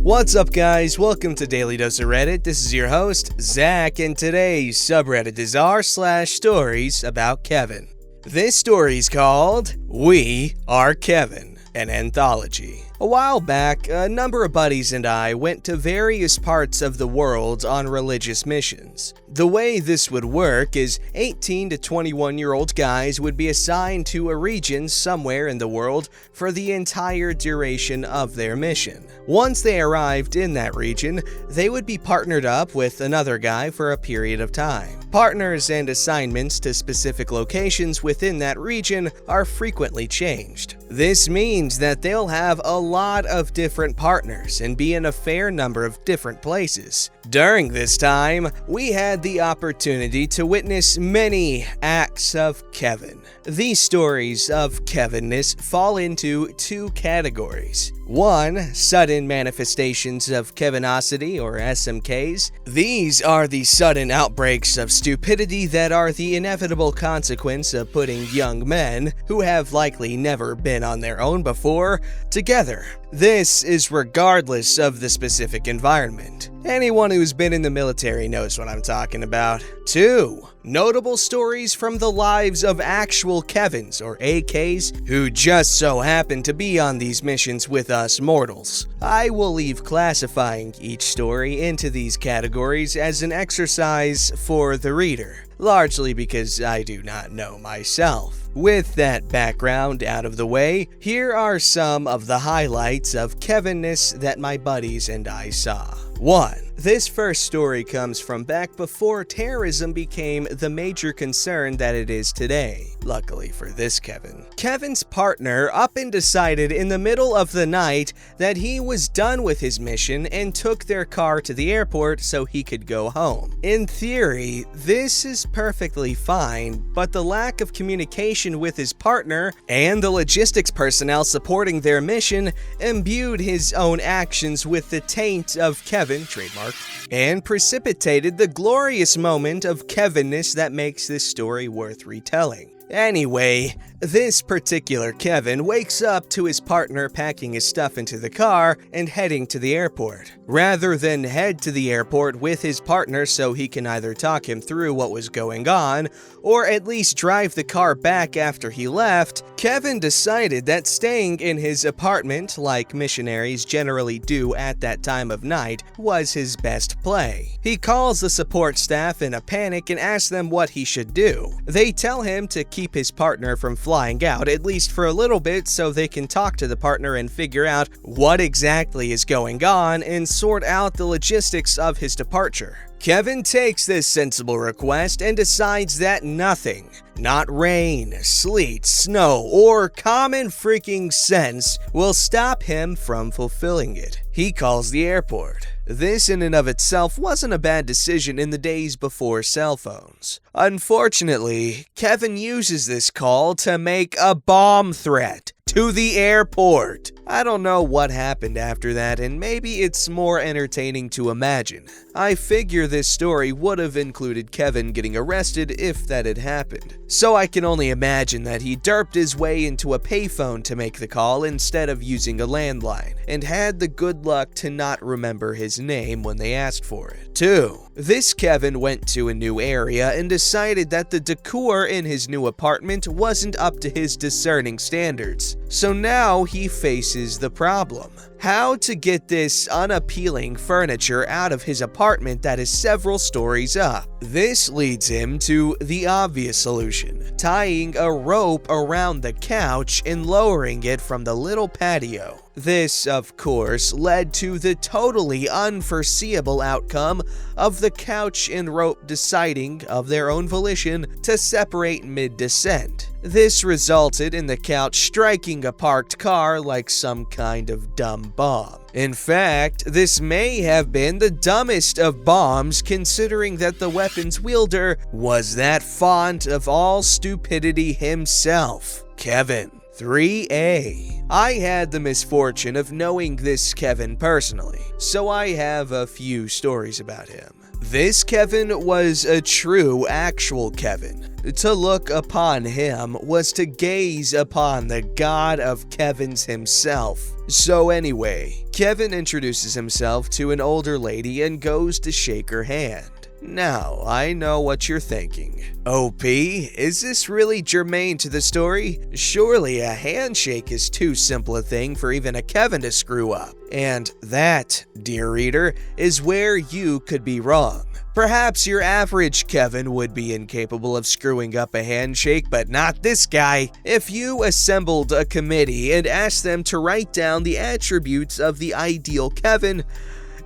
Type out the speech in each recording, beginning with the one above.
What's up, guys? Welcome to Daily Dose of Reddit. This is your host, Zach, and today's subreddit is r/StoriesAboutKevin. This story's called We Are Kevin, an anthology. A while back, a number of buddies and I went to various parts of the world on religious missions. The way this would work is 18 to 21-year-old guys would be assigned to a region somewhere in the world for the entire duration of their mission. Once they arrived in that region, they would be partnered up with another guy for a period of time. Partners and assignments to specific locations within that region are frequently changed. This means that they'll have a lot of different partners and be in a fair number of different places. During this time, we had the opportunity to witness many acts of Kevin. These stories of Kevinness fall into two categories. One, sudden manifestations of Kevinosity, or SMKs. These are the sudden outbreaks of stupidity that are the inevitable consequence of putting young men, who have likely never been on their own before, together. This is regardless of the specific environment. Anyone who's been in the military knows what I'm talking about. 2. Notable stories from the lives of actual Kevins, or AKs, who just so happen to be on these missions with us mortals. I will leave classifying each story into these categories as an exercise for the reader, largely because I do not know myself. With that background out of the way, here are some of the highlights of Kevinness that my buddies and I saw. 1. This first story comes from back before terrorism became the major concern that it is today. Luckily for this Kevin. Kevin's partner up and decided in the middle of the night that he was done with his mission and took their car to the airport so he could go home. In theory, this is perfectly fine, but the lack of communication with his partner and the logistics personnel supporting their mission imbued his own actions with the taint of Kevin, trademark, and precipitated the glorious moment of Kevinness that makes this story worth retelling. Anyway, this particular Kevin wakes up to his partner packing his stuff into the car and heading to the airport. Rather than head to the airport with his partner so he can either talk him through what was going on, or at least drive the car back after he left, Kevin decided that staying in his apartment, like missionaries generally do at that time of night, was his best play. He calls the support staff in a panic and asks them what he should do. They tell him to keep his partner from flying out, at least for a little bit, so they can talk to the partner and figure out what exactly is going on and sort out the logistics of his departure. Kevin takes this sensible request and decides that nothing, not rain, sleet, snow, or common freaking sense, will stop him from fulfilling it. He calls the airport. This in and of itself wasn't a bad decision in the days before cell phones. Unfortunately, Kevin uses this call to make a bomb threat to the airport. I don't know what happened after that, and maybe it's more entertaining to imagine. I figure this story would have included Kevin getting arrested if that had happened. So I can only imagine that he derped his way into a payphone to make the call instead of using a landline, and had the good luck to not remember his name when they asked for it. 2. This Kevin went to a new area and decided that the decor in his new apartment wasn't up to his discerning standards. So now he faces the problem. How to get this unappealing furniture out of his apartment that is several stories up. This leads him to the obvious solution, tying a rope around the couch and lowering it from the little patio. This, of course, led to the totally unforeseeable outcome of the couch and rope deciding, of their own volition, to separate mid-descent. This resulted in the couch striking a parked car like some kind of dumb bomb. In fact, this may have been the dumbest of bombs, considering that the weapon's wielder was that font of all stupidity himself, Kevin. 3A. I had the misfortune of knowing this Kevin personally, so I have a few stories about him. This Kevin was a true, actual Kevin. To look upon him was to gaze upon the God of Kevins himself. So anyway, Kevin introduces himself to an older lady and goes to shake her hand. Now, I know what you're thinking. OP, is this really germane to the story? Surely a handshake is too simple a thing for even a Kevin to screw up. And that, dear reader, is where you could be wrong. Perhaps your average Kevin would be incapable of screwing up a handshake, but not this guy. If you assembled a committee and asked them to write down the attributes of the ideal Kevin,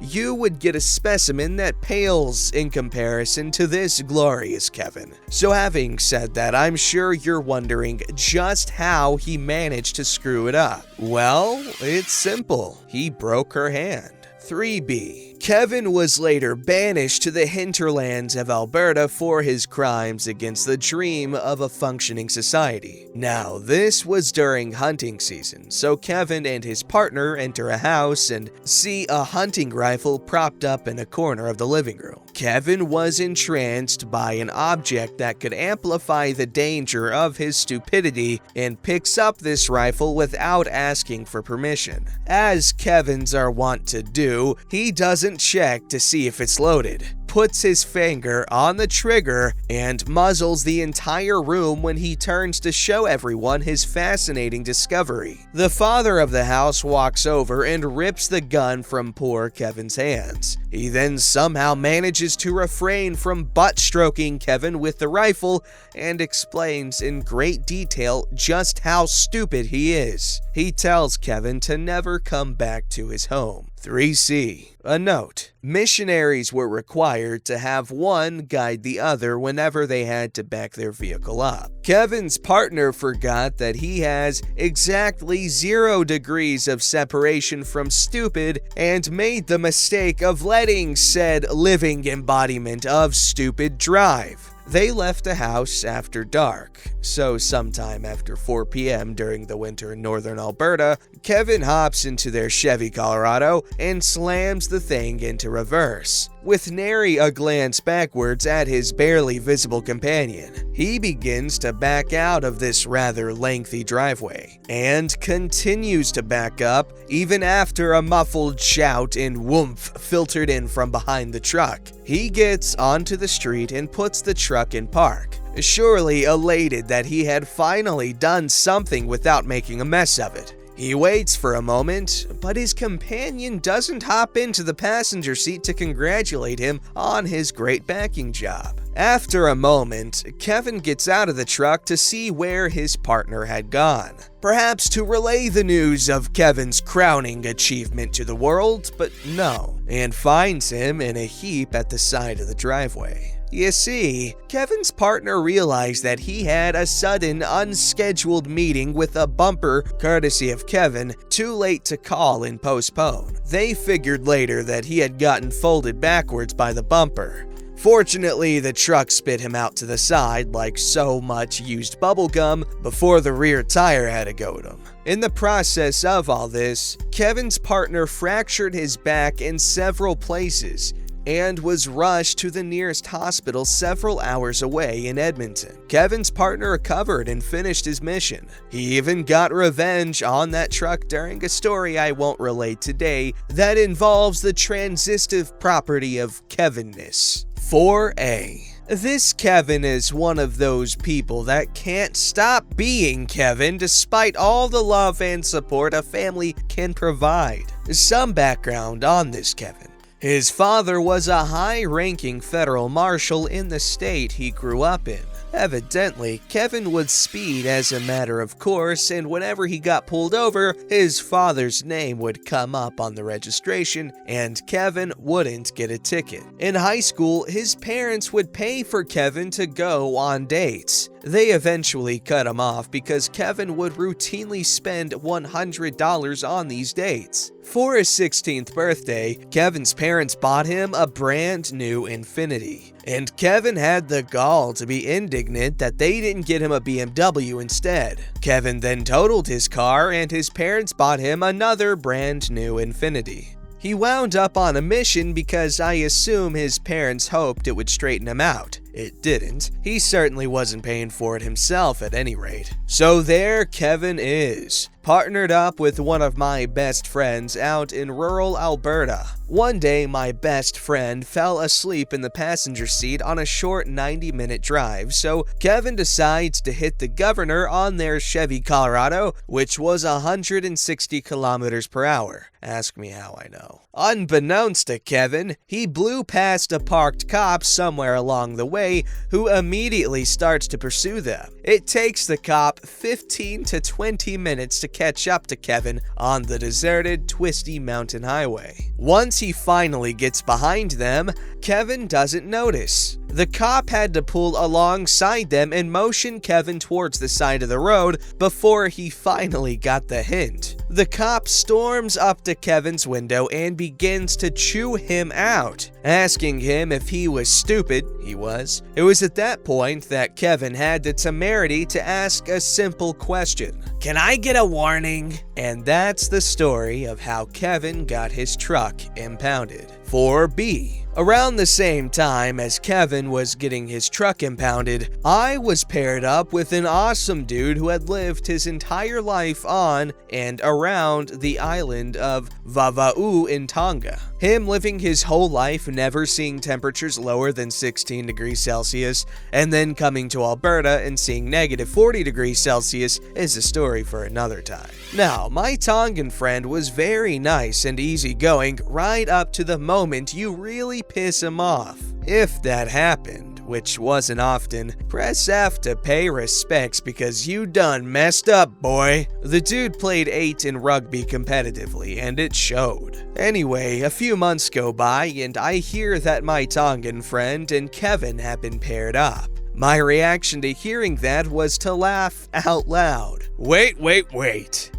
you would get a specimen that pales in comparison to this glorious Kevin. So having said that, I'm sure you're wondering just how he managed to screw it up. Well, it's simple. He broke her hand. 3B. Kevin was later banished to the hinterlands of Alberta for his crimes against the dream of a functioning society. Now, this was during hunting season, so Kevin and his partner enter a house and see a hunting rifle propped up in a corner of the living room. Kevin was entranced by an object that could amplify the danger of his stupidity and picks up this rifle without asking for permission. As Kevins are wont to do, he doesn't check to see if it's loaded, puts his finger on the trigger, and muzzles the entire room when he turns to show everyone his fascinating discovery. The father of the house walks over and rips the gun from poor Kevin's hands. He then somehow manages to refrain from butt-stroking Kevin with the rifle and explains in great detail just how stupid he is. He tells Kevin to never come back to his home. 3C. A note. Missionaries were required to have one guide the other whenever they had to back their vehicle up. Kevin's partner forgot that he has exactly 0 degrees of separation from stupid and made the mistake of letting said living embodiment of stupid drive. They left the house after dark, so sometime after 4 p.m. during the winter in northern Alberta, Kevin hops into their Chevy Colorado and slams the thing into reverse. With nary a glance backwards at his barely visible companion, he begins to back out of this rather lengthy driveway, and continues to back up even after a muffled shout and whoomph filtered in from behind the truck. He gets onto the street and puts the truck in park, surely elated that he had finally done something without making a mess of it. He waits for a moment, but his companion doesn't hop into the passenger seat to congratulate him on his great backing job. After a moment, Kevin gets out of the truck to see where his partner had gone, perhaps to relay the news of Kevin's crowning achievement to the world, but no, and finds him in a heap at the side of the driveway. You see, Kevin's partner realized that he had a sudden, unscheduled meeting with a bumper, courtesy of Kevin, too late to call and postpone. They figured later that he had gotten folded backwards by the bumper. Fortunately, the truck spit him out to the side like so much used bubblegum before the rear tire had a go at him. In the process of all this, Kevin's partner fractured his back in several places and was rushed to the nearest hospital several hours away in Edmonton. Kevin's partner recovered and finished his mission. He even got revenge on that truck during a story I won't relate today that involves the transitive property of Kevinness. 4A. This Kevin is one of those people that can't stop being Kevin despite all the love and support a family can provide. Some background on this Kevin. His father was a high-ranking federal marshal in the state he grew up in. Evidently, Kevin would speed as a matter of course, and whenever he got pulled over, his father's name would come up on the registration, and Kevin wouldn't get a ticket. In high school, his parents would pay for Kevin to go on dates. They eventually cut him off because Kevin would routinely spend $100 on these dates. For his 16th birthday, Kevin's parents bought him a brand new Infiniti, and Kevin had the gall to be indignant that they didn't get him a BMW instead. Kevin then totaled his car, and his parents bought him another brand new Infiniti. He wound up on a mission because I assume his parents hoped it would straighten him out. It didn't. He certainly wasn't paying for it himself at any rate. So there Kevin is, partnered up with one of my best friends out in rural Alberta. One day, my best friend fell asleep in the passenger seat on a short 90-minute drive, so Kevin decides to hit the governor on their Chevy Colorado, which was 160 kilometers per hour. Ask me how I know. Unbeknownst to Kevin, he blew past a parked cop somewhere along the way, who immediately starts to pursue them. It takes the cop 15 to 20 minutes to catch up to Kevin on the deserted, twisty mountain highway. Once he finally gets behind them, Kevin doesn't notice. The cop had to pull alongside them and motion Kevin towards the side of the road before he finally got the hint. The cop storms up to Kevin's window and begins to chew him out, asking him if he was stupid. He was. It was at that point that Kevin had the temerity to ask a simple question. Can I get a warning? And that's the story of how Kevin got his truck impounded. For B. Around the same time as Kevin was getting his truck impounded, I was paired up with an awesome dude who had lived his entire life on and around the island of Vava'u in Tonga. Him living his whole life never seeing temperatures lower than 16 degrees Celsius, and then coming to Alberta and seeing negative 40 degrees Celsius is a story for another time. Now, my Tongan friend was very nice and easygoing right up to the moment you really piss him off. If that happened, which wasn't often, press F to pay respects because you done messed up, boy. The dude played 8 in rugby competitively, and it showed. Anyway, a few months go by, and I hear that my Tongan friend and Kevin have been paired up. My reaction to hearing that was to laugh out loud. Wait.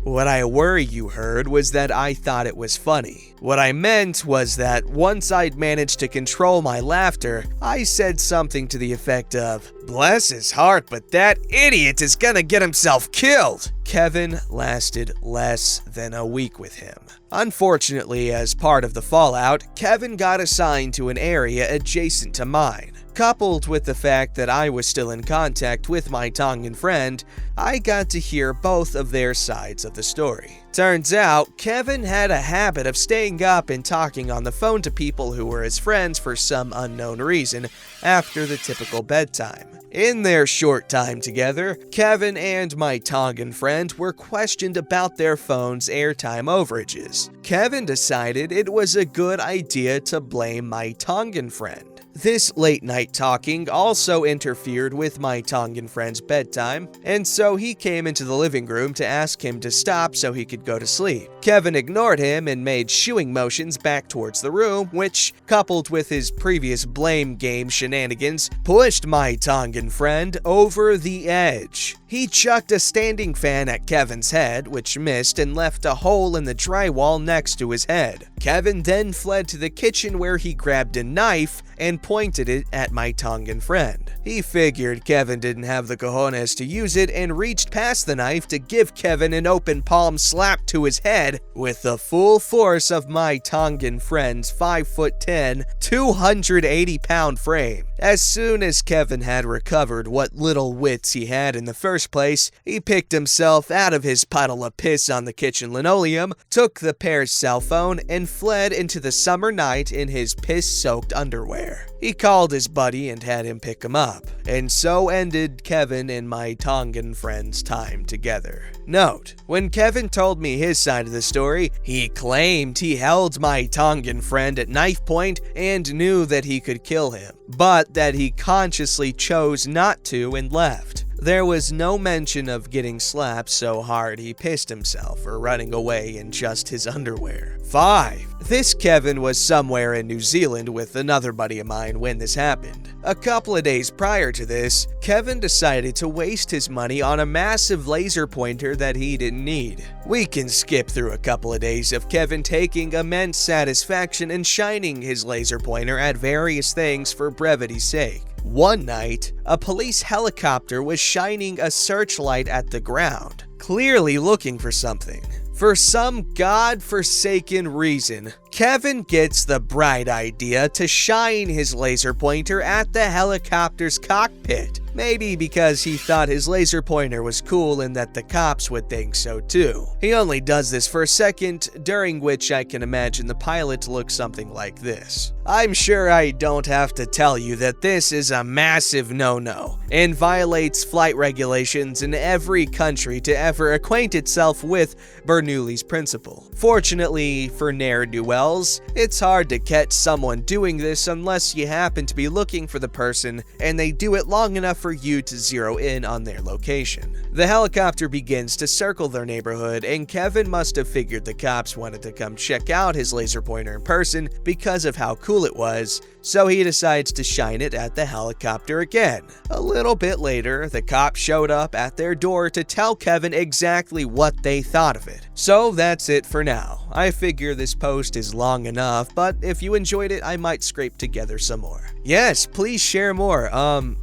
What I worry you heard was that I thought it was funny. What I meant was that once I'd managed to control my laughter, I said something to the effect of, "Bless his heart, but that idiot is gonna get himself killed." Kevin lasted less than a week with him. Unfortunately, as part of the fallout, Kevin got assigned to an area adjacent to mine. Coupled with the fact that I was still in contact with my Tongan friend, I got to hear both of their sides of the story. Turns out, Kevin had a habit of staying up and talking on the phone to people who were his friends for some unknown reason after the typical bedtime. In their short time together, Kevin and my Tongan friend were questioned about their phone's airtime overages. Kevin decided it was a good idea to blame my Tongan friend. This late-night talking also interfered with my Tongan friend's bedtime, and so he came into the living room to ask him to stop so he could go to sleep. Kevin ignored him and made shooing motions back towards the room, which, coupled with his previous blame game shenanigans, pushed my Tongan friend over the edge. He chucked a standing fan at Kevin's head, which missed and left a hole in the drywall next to his head. Kevin then fled to the kitchen where he grabbed a knife and pointed it at my Tongan friend. He figured Kevin didn't have the cojones to use it and reached past the knife to give Kevin an open palm slap to his head with the full force of my Tongan friend's 5'10", 280-pound frame. As soon as Kevin had recovered what little wits he had in the first place, he picked himself out of his puddle of piss on the kitchen linoleum, took the pair's cell phone, and fled into the summer night in his piss-soaked underwear. He called his buddy and had him pick him up, and so ended Kevin and my Tongan friend's time together. Note, when Kevin told me his side of the story, he claimed he held my Tongan friend at knife point and knew that he could kill him, but that he consciously chose not to and left. There was no mention of getting slapped so hard he pissed himself or running away in just his underwear. 5. This Kevin was somewhere in New Zealand with another buddy of mine when this happened. A couple of days prior to this, Kevin decided to waste his money on a massive laser pointer that he didn't need. We can skip through a couple of days of Kevin taking immense satisfaction in shining his laser pointer at various things for brevity's sake. One night, a police helicopter was shining a searchlight at the ground, clearly looking for something. For some godforsaken reason, Kevin gets the bright idea to shine his laser pointer at the helicopter's cockpit. Maybe because he thought his laser pointer was cool and that the cops would think so too. He only does this for a second, during which I can imagine the pilot looks something like this. I'm sure I don't have to tell you that this is a massive no-no and violates flight regulations in every country to ever acquaint itself with Bernoulli's principle. Fortunately for ne'er-do-wells, it's hard to catch someone doing this unless you happen to be looking for the person and they do it long enough for you to zero in on their location. The helicopter begins to circle their neighborhood, and Kevin must have figured the cops wanted to come check out his laser pointer in person because of how cool it was, so he decides to shine it at the helicopter again. A little bit later, the cops showed up at their door to tell Kevin exactly what they thought of it. So that's it for now. I figure this post is long enough, but if you enjoyed it, I might scrape together some more. Yes, please share more.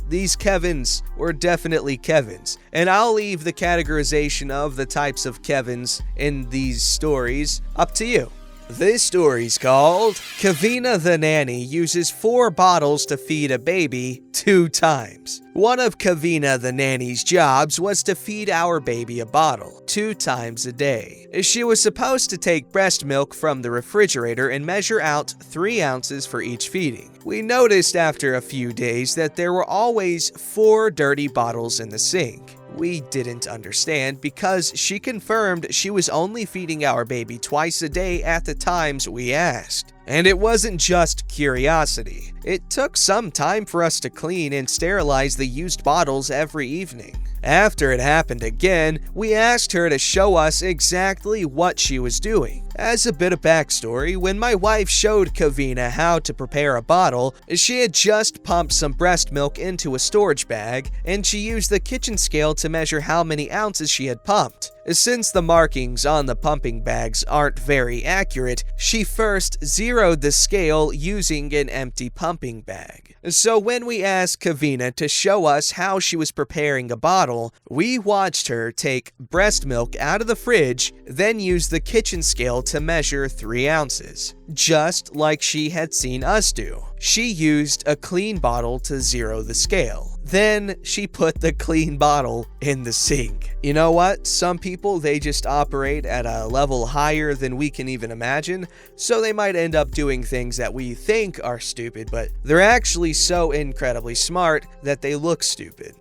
These Kevins were definitely Kevins, and I'll leave the categorization of the types of Kevins in these stories up to you. This story's called Kevina the Nanny Uses 4 Bottles to Feed a Baby 2 Times. One of Kevina the Nanny's jobs was to feed our baby a bottle 2 times a day. She was supposed to take breast milk from the refrigerator and measure out 3 ounces for each feeding. We noticed after a few days that there were always 4 dirty bottles in the sink. We didn't understand because she confirmed she was only feeding our baby twice a day at the times we asked. And it wasn't just curiosity. It took some time for us to clean and sterilize the used bottles every evening. After it happened again, we asked her to show us exactly what she was doing. As a bit of backstory, when my wife showed Kevina how to prepare a bottle, she had just pumped some breast milk into a storage bag, and she used the kitchen scale to measure how many ounces she had pumped. Since the markings on the pumping bags aren't very accurate, she first zeroed the scale using an empty pumping bag. So when we asked Kevina to show us how she was preparing a bottle, we watched her take breast milk out of the fridge, then use the kitchen scale to measure 3 ounces, just like she had seen us do. She used a clean bottle to zero the scale. Then she put the clean bottle in the sink. You know what? Some people, they just operate at a level higher than we can even imagine, so they might end up doing things that we think are stupid, but they're actually so incredibly smart that they look stupid.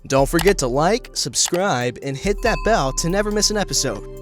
Don't forget to like, subscribe, and hit that bell to never miss an episode.